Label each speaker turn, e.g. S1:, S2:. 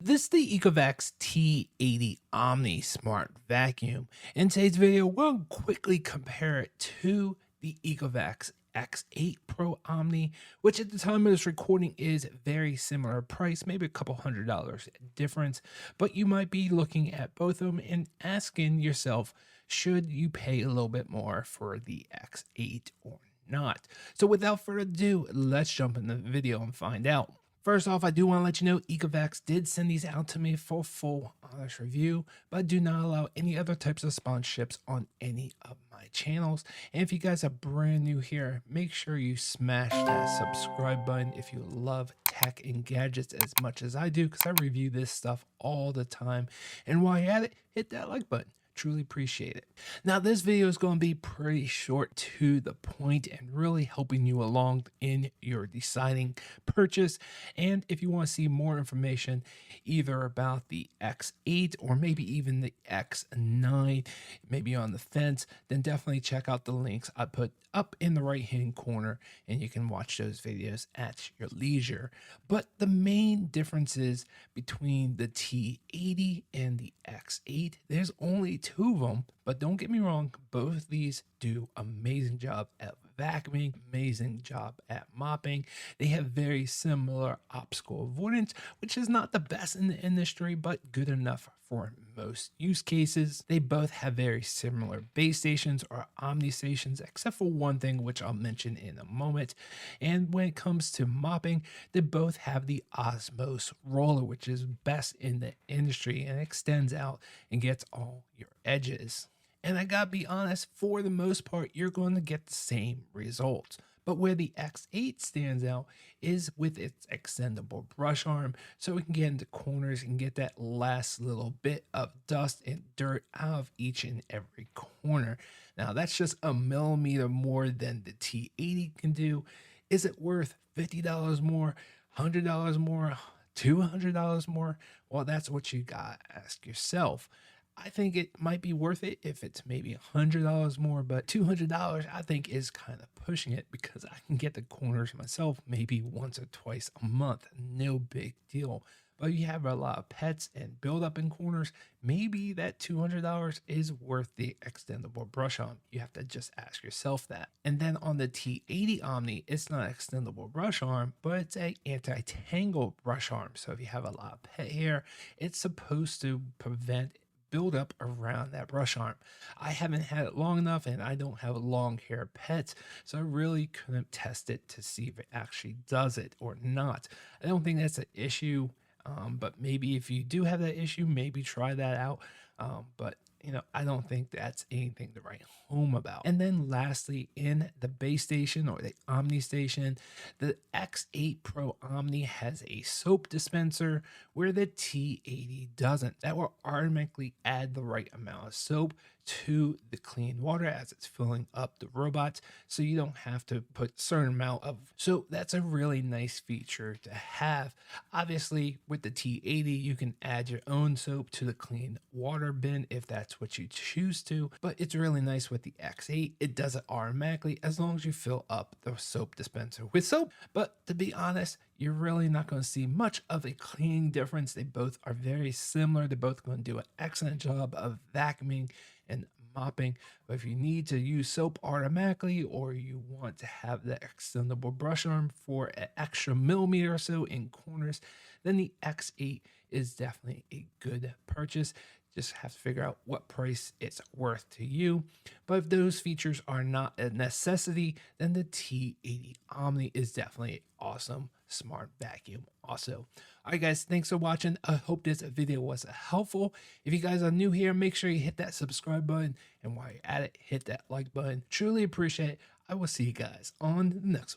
S1: This is the Ecovacs T80 Omni Smart Vacuum. In today's video, we're going to quickly compare it to the Ecovacs X8 Pro Omni, which at the time of this recording is very similar price, maybe a couple $100 difference, but you might be looking at both of them and asking yourself, should you pay a little bit more for the X8 or not? So without further ado, let's jump in the video and find out. First off, I do want to let you know Ecovacs did send these out to me for full honest review, but I do not allow any other types of sponsorships on any of my channels. And if you guys are brand new here, make sure you smash that subscribe button if you love tech and gadgets as much as I do, because I review this stuff all the time. And while you're at it, hit that like button. Truly appreciate it. Now, this video is going to be pretty short, to the point, and really helping you along in your deciding purchase. And if you want to see more information either about the X8 or maybe even the X9, maybe on the fence, then definitely check out the links I put up in the right hand corner, and you can watch those videos at your leisure. But the main differences between the T80 and the X8, there's only two of them, but don't get me wrong, both of these do amazing job at vacuuming, amazing job at mopping. They have very similar obstacle avoidance, which is not the best in the industry, but good enough for most use cases. They both have very similar base stations or Omni stations, except for one thing, which I'll mention in a moment. And when it comes to mopping, they both have the Osmos roller, which is best in the industry and extends out and gets all your edges. And I gotta be honest, for the most part, you're going to get the same results. But where the X8 stands out is with its extendable brush arm, so we can get into corners and get that last little bit of dust and dirt out of each and every corner. Now, that's just a millimeter more than the T80 can do. Is it worth $50 more, $100 more, $200 more? Well, that's what you gotta ask yourself. I think it might be worth it if it's maybe $100 more, but $200 I think is kind of pushing it, because I can get the corners myself maybe once or twice a month. No big deal. But if you have a lot of pets and build up in corners, maybe that $200 is worth the extendable brush arm. You have to just ask yourself that. And then on the T80 Omni, it's not extendable brush arm, but it's a anti-tangle brush arm. So if you have a lot of pet hair, it's supposed to prevent build up around that brush arm. I haven't had it long enough, and I don't have long hair pets, so I really couldn't test it to see if it actually does it or not. I don't think that's an issue, but maybe if you do have that issue, maybe try that out. But I don't think that's anything to write home about. And then lastly, in the base station or the Omni station, the X8 Pro Omni has a soap dispenser where the T80 doesn't. That will automatically add the right amount of soap to the clean water as it's filling up the robots, so you don't have to put a certain amount of. So that's a really nice feature to have. Obviously, with the T80, you can add your own soap to the clean water bin if that's what you choose to, but it's really nice with the X8. It does it automatically as long as you fill up the soap dispenser with soap. But to be honest, you're really not going to see much of a cleaning difference. They both are very similar. They're both going to do an excellent job of vacuuming and mopping. But if you need to use soap automatically, or you want to have the extendable brush arm for an extra millimeter or so in corners, then the X8 is definitely a good purchase. Just have to figure out what price it's worth to you. But if those features are not a necessity, then the T80 Omni is definitely an awesome smart vacuum also. All right, guys, thanks for watching. I hope this video was helpful. If you guys are new here, make sure you hit that subscribe button, and while you're at it, hit that like button. Truly appreciate it. I will see you guys on the next one.